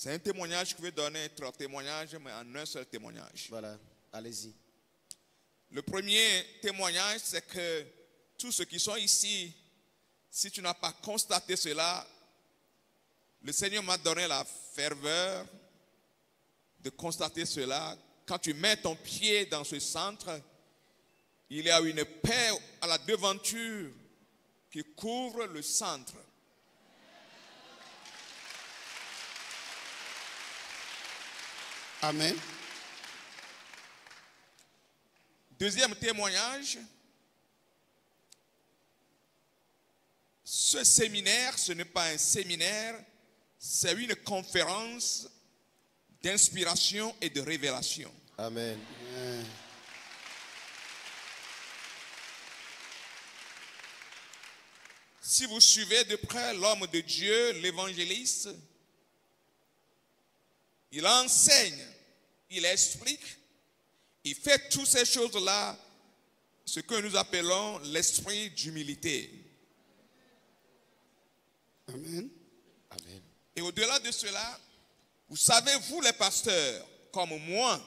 C'est un témoignage que je vais donner, 3 témoignages, mais en un seul témoignage. Voilà, allez-y. Le premier témoignage, c'est que tous ceux qui sont ici, si tu n'as pas constaté cela, le Seigneur m'a donné la ferveur de constater cela. Quand tu mets ton pied dans ce centre, il y a une paix à la devanture qui couvre le centre. Amen. Deuxième témoignage, ce séminaire, ce n'est pas un séminaire, c'est une conférence d'inspiration et de révélation. Amen. Si vous suivez de près l'homme de Dieu, l'évangéliste, il enseigne, il explique, il fait toutes ces choses-là, ce que nous appelons l'esprit d'humilité. Amen. Amen. Et au-delà de cela, vous savez, vous les pasteurs, comme moi,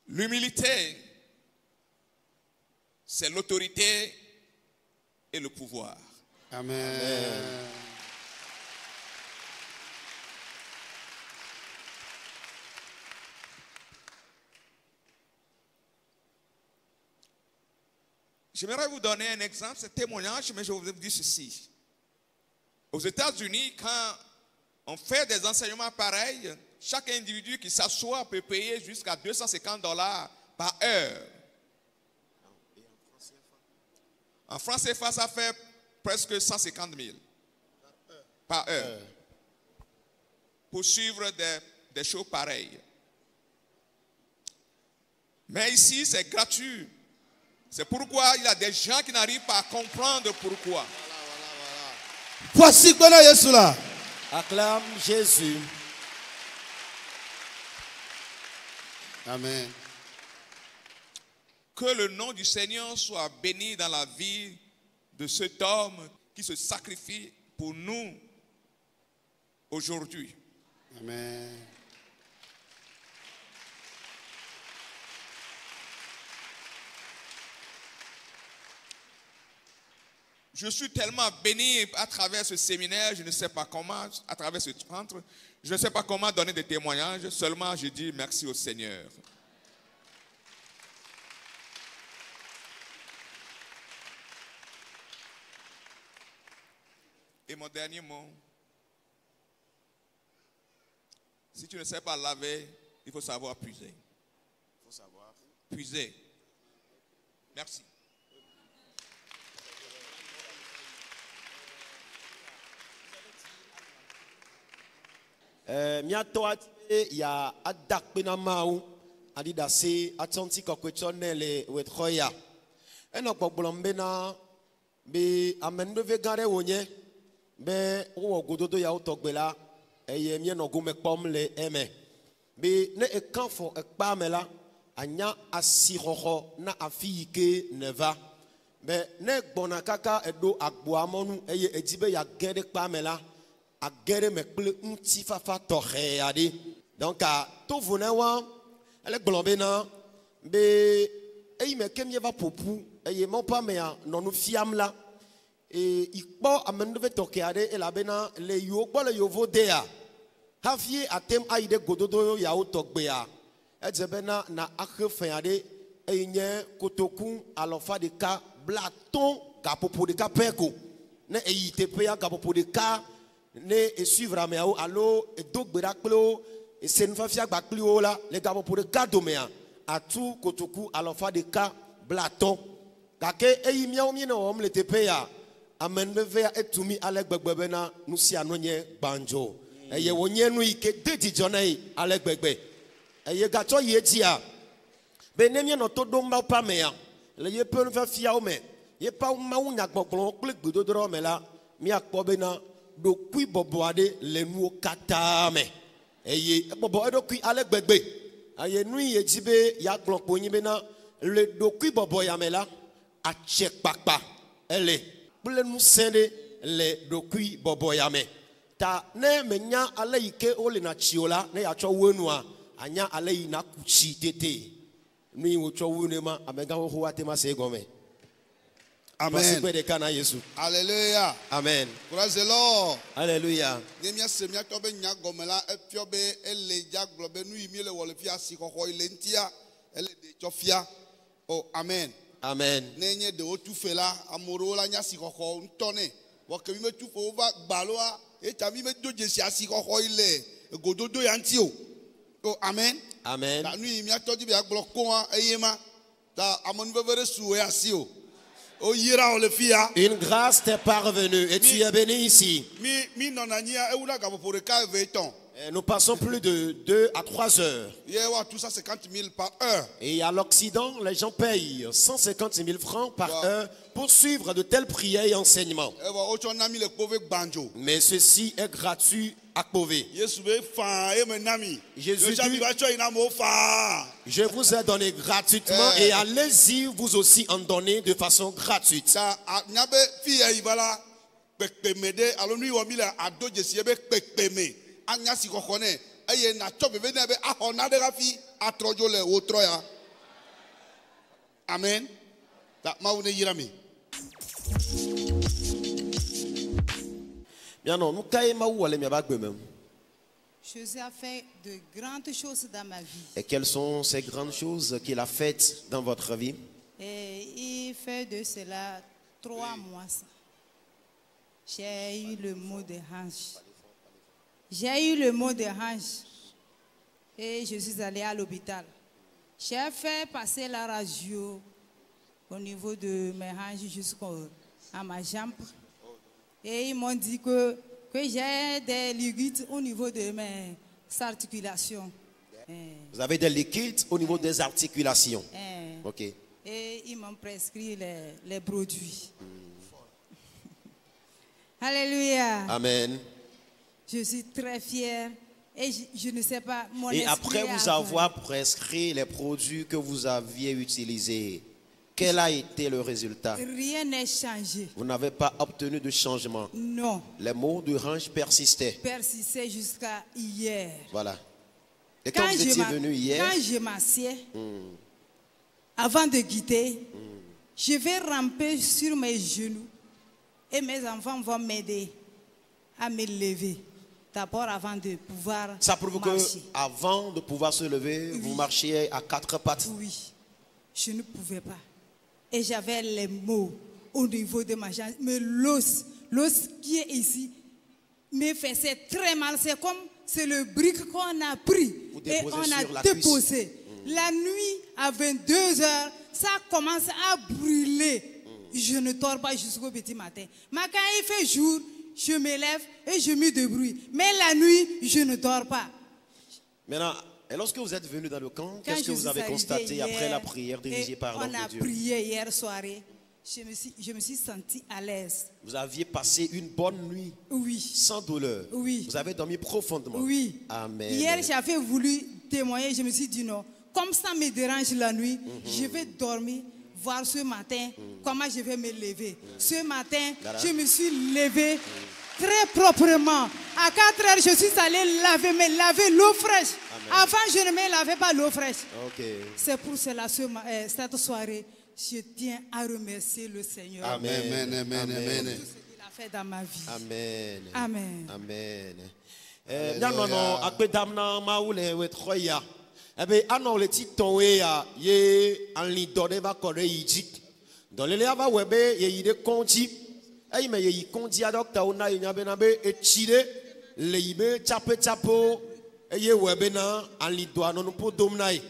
l'humilité, c'est l'autorité et le pouvoir. Amen. Amen. J'aimerais vous donner un exemple, c'est témoignage, mais je vais vous dire ceci. Aux États-Unis, quand on fait des enseignements pareils, chaque individu qui s'assoit peut payer jusqu'à $250 par heure. En francs CFA, ça fait presque 150 000 par heure pour suivre des shows pareils. Mais ici, c'est gratuit. C'est pourquoi il y a des gens qui n'arrivent pas à comprendre pourquoi. Voici Bwana Yesu là. Acclame Jésus. Amen. Que le nom du Seigneur soit béni dans la vie de cet homme qui se sacrifie pour nous aujourd'hui. Amen. Je suis tellement béni à travers ce séminaire, je ne sais pas comment, à travers ce centre, je ne sais pas comment donner des témoignages, seulement je dis merci au Seigneur. Et mon dernier mot, si tu ne sais pas laver, il faut savoir puiser. Il faut savoir puiser. Merci. Miato ya adakpena mau adidase atanti kokwechonele wetroya eno gbogbolombe be amendo vegare wonye be wo gododo ya otogbela eye mie no gume pomle eme be ne ekanfo ekpamela anya asiroho na afike neva be ne gbona kaka edo agbo amonu eye ejibe ya gede kpamela agere mekple unti fafa tohe ade donc a to vonawa ele glombe na be eyi mekem ye va popu eye mo pa me a nonu fiamla e ikpo amendo ve toke ade elabena le yo gbo le yovo de a havie atem aide gododo ya otogbe a ejebena na akhefen ade enye kotoku alofa de ka blaton gapopo de ka peko ne eyi tepe ya gapopo de ka ne e suivre ameo allo e dogbera kplo e senfa fia gba kplo la le gabo pour de kadomea atu kotoku alofa de ka blaton kake eyi mia o mi na o mle tepe ya amen beve etumi ale gbegbe na nusi anonye banjo eye wonye nu ike dedi jonai ale gbegbe eye gato ye tia be ne mi no to do mba pa me ya le ye pe nu fa fia o me ye pa ma wunya gbogbon kple gbedodoro me la mi akpo be na do kui bobo ade le nuo kata me eye bobo edo kui ale gbegbe aye nui ejibe ya glonpo yin be na le do kui bobo ya me la ache papa ele ple nu sende le do kui bobo ya me ta ne menya ale ike ole na chiola ne ya cho wenua anya ale na kuchi tete ni wo cho wunema amega ho atema se gome. Amen. Alléluia. Amen. Praise the Lord. Alléluia. Nemia semia to be nya gomela efiobe eleja globe nu yimi le wole fia si kokko ile ntia ele de chofia. Oh amen. Amen. Nenye de otufela amoro la nya si kokko ntone. Wo ke mi metu fo va gbaloa e ta mi me doje si asi kokko ile gododo ya nti o. Oh amen. Amen. Na nu yimi atoji be agbo ko an eyema. Ta amonu bevere suwe asi o. Une grâce t'est parvenue et tu es béni ici. Nous passons plus de 2 à 3 heures. Tout ça 50 000 par heure. Et à l'Occident, les gens payent 150 000 francs par heure pour suivre de telles prières et enseignements. Mais ceci est gratuit à Kpové. Jésus dit, je vous ai donné gratuitement et allez-y vous aussi en donner de façon gratuite. Amen. Jésus a fait de grandes choses dans ma vie. Et quelles sont ces grandes choses qu'il a faites dans votre vie? Et il fait de cela 3 mois. J'ai eu le mot de hanche. J'ai eu le mot de hanche. Et je suis allée à l'hôpital. J'ai fait passer la radio au niveau de mes hanches jusqu'à ma jambe. Et ils m'ont dit que j'ai des liquides au niveau de mes articulations. Vous avez des liquides au niveau des articulations. Ok. Et ils m'ont prescrit les produits. Alléluia. Amen. Je suis très fière. Et je ne sais pas, mon Et après vous avoir prescrit les produits que vous aviez utilisés, quel a été le résultat? Rien n'est changé. Vous n'avez pas obtenu de changement? Non. Les maux de hanche persistaient? Persistaient jusqu'à hier. Voilà. Et quand vous étiez venu hier, quand je m'assieds, avant de quitter, je vais ramper sur mes genoux et mes enfants vont m'aider à me lever. D'abord avant de pouvoir marcher. Ça prouve que avant de pouvoir se lever, vous marchiez à 4 pattes. Oui, je ne pouvais pas. Et j'avais les maux au niveau de ma jambe. Mais l'os qui est ici me faisait très mal. C'est comme c'est le brique qu'on a pris et on a déposé. La nuit à 22 heures, ça commence à brûler. Je ne dors pas jusqu'au petit matin. Mais quand il fait jour, je me lève et je me débrouille. Mais la nuit, je ne dors pas. Maintenant, et lorsque vous êtes venu dans le camp, qu'est-ce que vous avez constaté hier, après la prière dirigée par l'homme de Dieu? On a prié hier soirée. Je me suis sentie à l'aise. Vous aviez passé une bonne nuit. Oui. Sans douleur. Oui. Vous avez dormi profondément. Oui. Amen. Hier, j'avais voulu témoigner. Je me suis dit non. Comme ça me dérange la nuit, je vais dormir. Voir ce matin comment je vais me lever. Ce matin, je me suis levée très proprement. À 4 heures, je suis allée me laver l'eau fraîche. Amen. Avant, je ne me lavais pas l'eau fraîche. Okay. C'est pour cela, cette soirée, je tiens à remercier le Seigneur. Amen. Amen. Amen. Amen. Pour tout ce qu'il a fait dans ma vie. Amen. Amen. Amen. Ebe ano le ti tonwe ya ye anli dode va kore yiji dans le ava webe ye yide konji e me ye konji a docteur ona ye nyabe na be echide le yibe chape chapo e ye webe na anli do anonu po domnai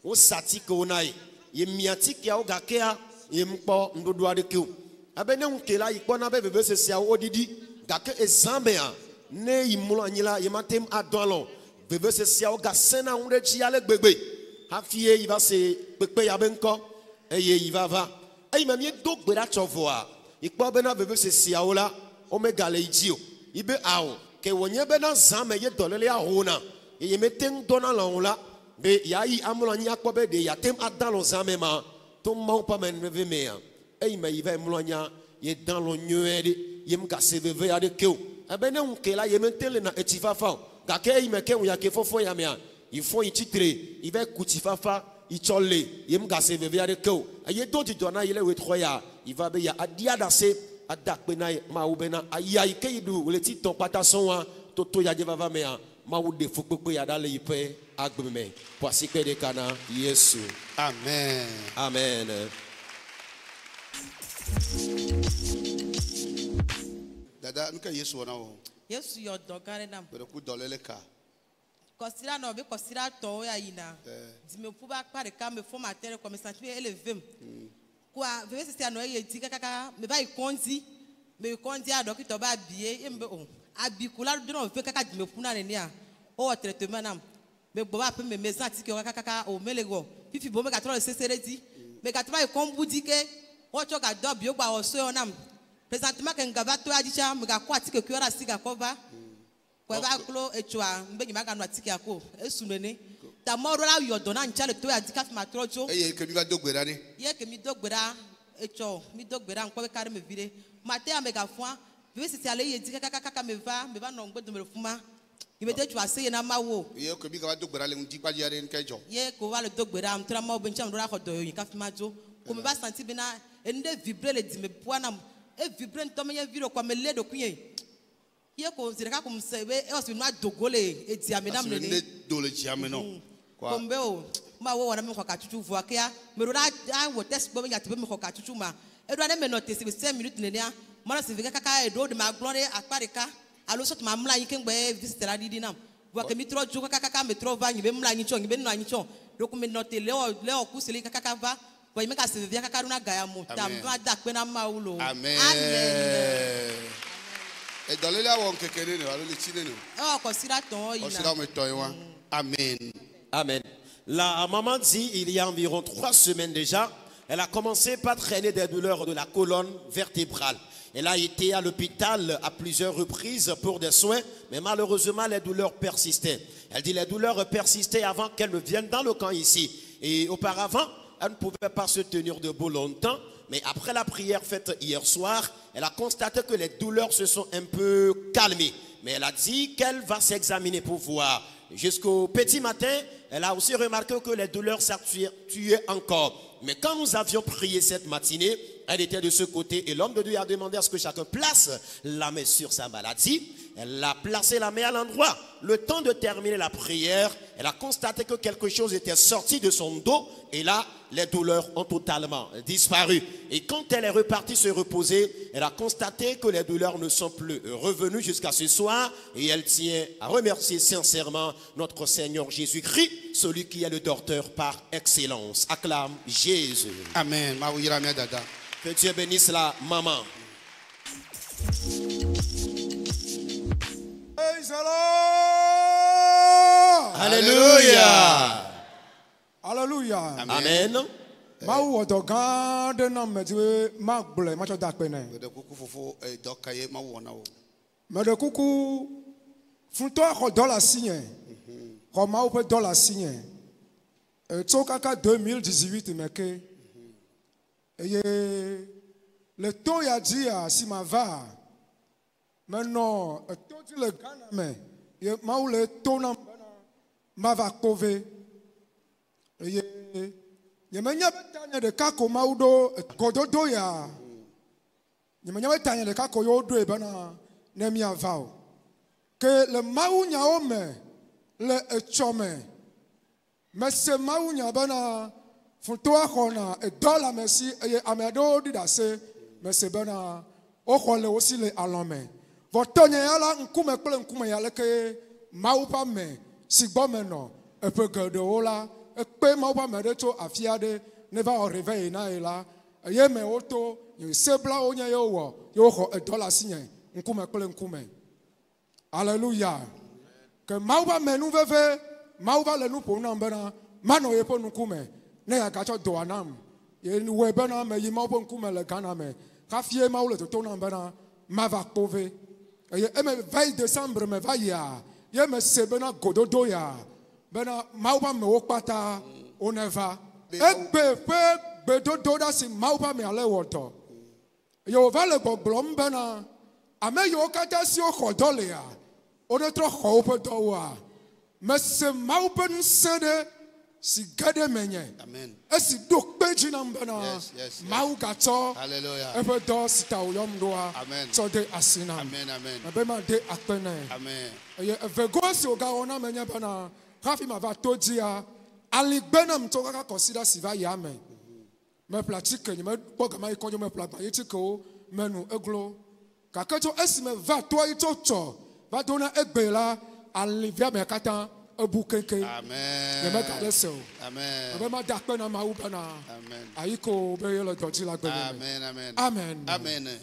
o sati ko nai ye miati ke o gakea ye mpo ndodo ade ku abe ne unkela ikpo na be bebe se sia odidi gake ezambea ne imulo anyila ye matem adolo bebe se sia o gasena unde chi ale gbegbe hafie il va se pepe ya benko eye il va e même ye do gbera chovoa ikpo be na bebe se sia o la o me gale ijio ibe awo ke wonye be na zame ye dolele ahona ye meten dona la ola be ya yi amulo nya kpo be de ya tem adalo zame ma to ma pa men reve me e me il va mulo nya ye dans lo nyuede ye mka se bebe ya de ke ebe ne ŋke la yemete le na etifafa o gake yi me ke ŋu ya ke fɔfɔ ya mea ifɔ yi titre i bɛ ku tifafa i tsɔ le yem gase veve aɖeke o eye do dzidzɔ na yi le wetrɔ ya i va be ya adia ɖase ada kpe na mawu bena aya yi ke yi ɖu wòle ti tɔ kpata sɔŋ wa toto yadze vava mea mawu ɖe fukpekpe ya ɖa le yi ƒe agbe me ƒo asikpe ɖeka na yesu. Amen. Amen. Dada, nuka Yesu wana o. Yesu yɔ dɔ gã ɖe nam. Bere ku dɔle le ka. Kɔsira nɔ be kɔsira tɔwo ya yina. Dzimeƒu ba akpa ɖeka me fɔ matɛ ɖe kɔme santi ele vem. Kua veve sisia nɔ eye dzi kakaka me va yi kɔndzi. Me yi kɔndzia dɔkitɔ ba abie ye me be o. Abikula do nɔ ve kaka dzimeƒu na nenia. O wɔ traitement nam. Me gbɔ ba aƒe me zã atike kakaka o me le wɔ. Fifi bo me gatrɔ le sese ɖe dzi. Me gatrɔ va yi kɔmbu dzi ke. Wɔtsɔ gadɔ bio gba wɔ soe nam. Présentement que ngava to adisha me ga ko atike ku ora siga ko va. Ko va klo etsua mbe nyima ga no atike ako. Esu nene. Ta mo ro la yodo na ncha le to adika fi matrojo. Eye ke mi va do gbera ni. Ye ke mi do gbera etso, mi do gbera nko be kare me vire. Mate ya me ga fua. Vive sisi ale ye dika kaka me va no ngbe do me fuma. Ibe de tu ase ye na mawo. Ye ke mi ga va do gbera le ndi pa jare nke jo. Ye ko va le do gbera am tra mawo be ncha ro la ko do yin ka fi majo. Ko me va senti bina ende vibrer le di me poana e vibre ntome ye viro kwa mele do kunye ye ko zireka ko msebe e osi no adogole e di amena mele ne do le ji ameno kwa kombe o ma wo wana me kwa katutu vo akia me ro da wo test bo me ya tebe me kwa katutu ma e do na me no test 5 minutes ne nia mara se veka kaka e do de ma glore akpareka alo so to ma mla yin kengbe visitor adidi nam vo ke mi tro ju kaka me tro va nyi be mla yin cho nyi be no yin cho do ko me no te le o ku sele kaka va. Amen. Et dans les là où on kékéré ne, alors les chine ne. Oh, considère ton. Amen. Amen. La maman dit, il y a environ 3 semaines déjà, elle a commencé par traîner des douleurs de la colonne vertébrale. Elle a été à l'hôpital à plusieurs reprises pour des soins, mais malheureusement les douleurs persistaient. Elle dit les douleurs persistaient avant qu'elle ne vienne dans le camp ici. Et auparavant, elle ne pouvait pas se tenir debout longtemps, mais après la prière faite hier soir, elle a constaté que les douleurs se sont un peu calmées. Mais elle a dit qu'elle va s'examiner pour voir. Jusqu'au petit matin, elle a aussi remarqué que les douleurs s'accentuaient encore. Mais quand nous avions prié cette matinée, elle était de ce côté et l'homme de Dieu a demandé à ce que chacun place la main sur sa maladie. Elle a placé la main à l'endroit. Le temps de terminer la prière, elle a constaté que quelque chose était sorti de son dos et là, les douleurs ont totalement disparu. Et quand elle est repartie se reposer, elle a constaté que les douleurs ne sont plus revenues jusqu'à ce soir et elle tient à remercier sincèrement notre Seigneur Jésus-Christ, celui qui est le docteur par excellence. Acclame Jésus. Amen. Que Dieu bénisse la maman. Alléluia. Alléluia. Amen. Ma wo do gan de na me ti ma gble ma cho da pe ne. De kuku fofo e do kaye ma wo na wo. Me de kuku fun to ko dollar signé. Ko ma wo pe dollar signé. E to kaka 2018 me ke. Eye le to ya di a si ma va. Maintenant, to di le Ghana me. Ye ma wo le to na ma va kove. Eye nyemenya betanya de kako maudo gododo ya nyemenya betanya de kako yodo e bana na mi avao ke le mau nya ome le echome mese mau nya bana futo akona e dollar merci e amedo didase mese bana o khole aussi le alome votonya yala nkume kple nkume yale ke mau pa me sigbo me no e pe godo la ekpe ma ba me de to afia de ne va au réveil na ela ye me oto ye sebla onya yo wo yo ho $1 sinye nkume kple nkume. Alléluia. Que ma ba me nu veve ma ba le nu po na mbena ma no ye po nkume ne ya ga cho do anam ye nu we bena me yi ma po nkume le Ghana me ka fie ma le to na mbena ma va pove ye e me 20 décembre me va ya ye me sebena gododo ya bena mauba me okpata oneva egbe pe gbedodo da si mauba me ale woto yo va le gbogblo mbena ame yiwo katã si woxɔ dɔ lea wonetrɔ xɔ woƒe dɔwoa mese Mawu ƒe ŋusẽ ɖe si ge ɖe menye Amen. esi ɖo kpe dzi nam bena Yes, yes, yes. Mawu gatsɔ Hallelujah. eƒe dɔ si ta wòyɔm ɖoa Amen. tsɔ de asi nam Amen. Amen. abe made akpe nɛ Amen. eye evego si wògawɔ na menye bena hafi mava to dzia aligbe nam tso kaka kɔsiɖa si va yi ame meƒle atike nye mekpɔ gama yi kɔndzo meƒle agba yi tikewo menu eglo gake tso esime va toa yi tso tsɔ va do na egbe la alivia me katã ebu keŋkeŋ nye mega ɖe se o Amen. abe made akpe na Mawu bena Amen. ayi ko be yele dɔ dzi la gbe me Amen. Amen. amen Amen.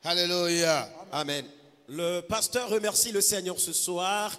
Hallelujah. Amen. Le pasteur remercie le Seigneur ce soir.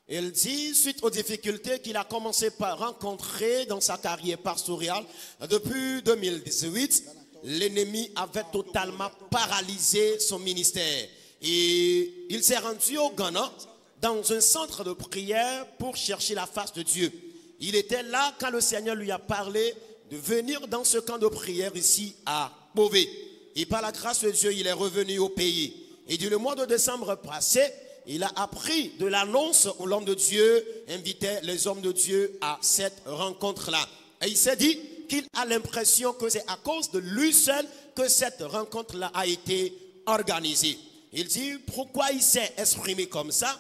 Il dit, suite aux difficultés qu'il a commencé par rencontrer dans sa carrière pastorale, depuis 2018, l'ennemi avait totalement paralysé son ministère. Et il s'est rendu au Ghana, dans un centre de prière pour chercher la face de Dieu. Il était là quand le Seigneur lui a parlé de venir dans ce camp de prière ici à Beauvais. Et par la grâce de Dieu, il est revenu au pays. Et du mois de décembre passé, il a appris de l'annonce où l'homme de Dieu invitait les hommes de Dieu à cette rencontre-là. Et il s'est dit qu'il a l'impression que c'est à cause de lui seul que cette rencontre-là a été organisée. Il dit pourquoi il s'est exprimé comme ça.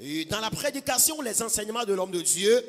Et dans la prédication, les enseignements de l'homme de Dieu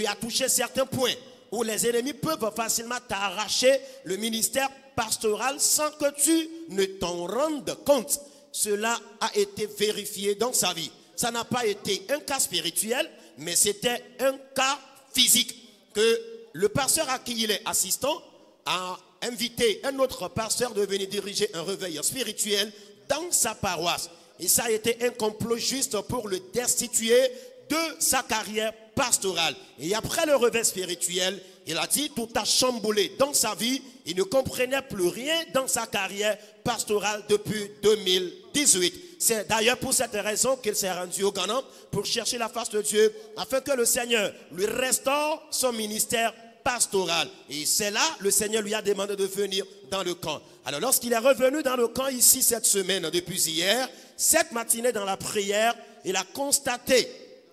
a touché certains points où les ennemis peuvent facilement t'arracher le ministère pastoral sans que tu ne t'en rendes compte. Cela a été vérifié dans sa vie. Ça n'a pas été un cas spirituel, mais c'était un cas physique que le pasteur à qui il est assistant a invité un autre pasteur de venir diriger un réveil spirituel dans sa paroisse. Et ça a été un complot juste pour le destituer de sa carrière pastorale. Et après le réveil spirituel, il a dit tout a chamboulé dans sa vie. Il ne comprenait plus rien dans sa carrière pastorale depuis 2018. C'est d'ailleurs pour cette raison qu'il s'est rendu au Ghana pour chercher la face de Dieu afin que le Seigneur lui restaure son ministère pastoral. Et c'est là le Seigneur lui a demandé de venir dans le camp. Alors lorsqu'il est revenu dans le camp ici cette semaine depuis hier, cette matinée dans la prière, il a constaté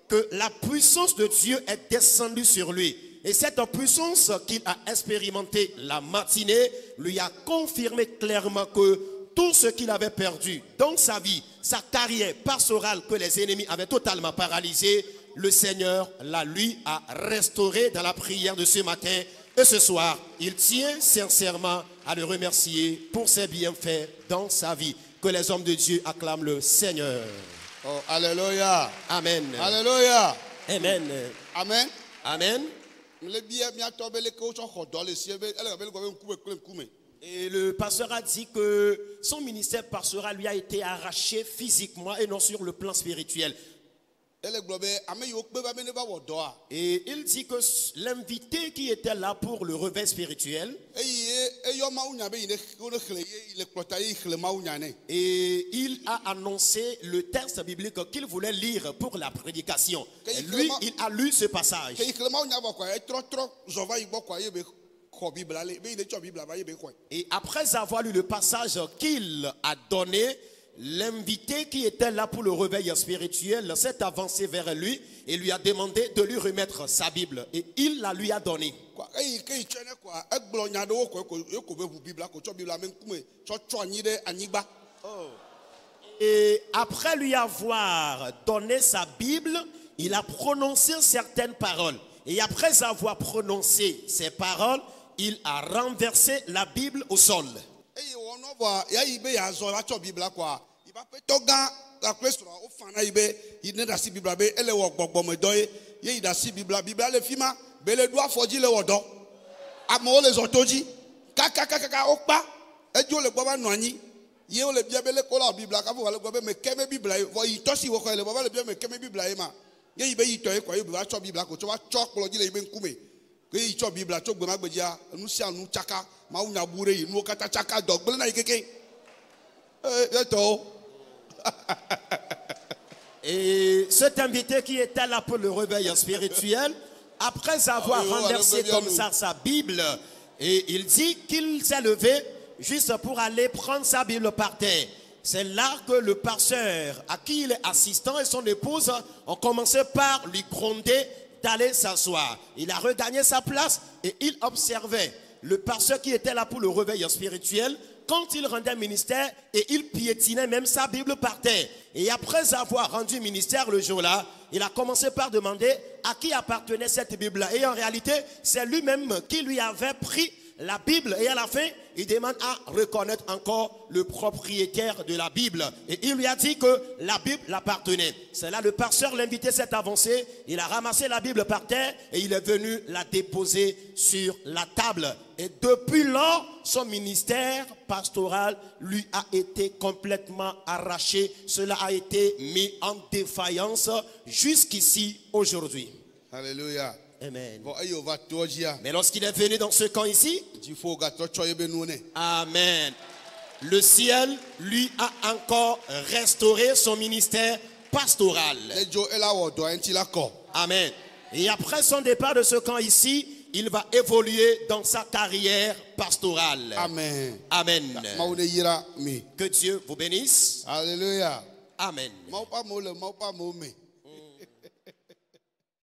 que la puissance de Dieu est descendue sur lui. Et cette puissance qu'il a expérimentée la matinée lui a confirmé clairement que tout ce qu'il avait perdu dans sa vie, sa carrière pastorale que les ennemis avaient totalement paralysé, le Seigneur lui a restauré dans la prière de ce matin. Et ce soir, il tient sincèrement à le remercier pour ses bienfaits dans sa vie. Que les hommes de Dieu acclament le Seigneur. Oh, alléluia. Amen. Alléluia. Amen. Amen. Amen. Et le pasteur a dit que son ministère pastoral lui a été arraché physiquement et non sur le plan spirituel. Et il dit que l'invité qui était là pour le réveil spirituel, et il a annoncé le texte biblique qu'il voulait lire pour la prédication. Et lui, il a lu ce passage. Et après avoir lu le passage qu'il a donné, l'invité qui était là pour le réveil spirituel s'est avancé vers lui et lui a demandé de lui remettre sa Bible. Et il la lui a donnée. Et après lui avoir donné sa Bible, il a prononcé certaines paroles. Et après avoir prononcé ces paroles, il a renversé la Bible au sol. Et cet invité qui était là pour le réveil spirituel, après avoir renversé comme ça sa Bible, et il dit qu'il s'est levé juste pour aller prendre sa Bible par terre. C'est là que le pasteur, à qui il est assistant, et son épouse ont commencé par lui gronder d'aller s'asseoir. Il a regagné sa place et il observait le pasteur qui était là pour le réveil spirituel. Quand il rendait ministère, et il piétinait même sa Bible par terre. Et après avoir rendu ministère le jour-là, il a commencé par demander à qui appartenait cette Bible-là. Et en réalité, c'est lui-même qui lui avait pris la Bible. Et à la fin, il demande à reconnaître encore le propriétaire de la Bible. Et il lui a dit que la Bible l'appartenait. C'est là le pasteur l'invitait s'est avancé. Il a ramassé la Bible par terre et il est venu la déposer sur la table. Et depuis lors, son ministère pastoral lui a été complètement arraché. Cela a été mis en défaillance jusqu'ici aujourd'hui. Alléluia. Amen. Bon, ayo va togia. Mais lorsqu'il est venu dans ce camp ici, Il faut gâteau choye benone. amen, le ciel lui a encore restauré son ministère pastoral. Les jo ela wo do enti la ko. Amen. Et après son départ de ce camp ici, il va évoluer dans sa carrière pastorale. Amen. Amen. Maune yira mi. Que Dieu vous bénisse. Alléluia. Amen. Mau pa mo le mau pa mo me.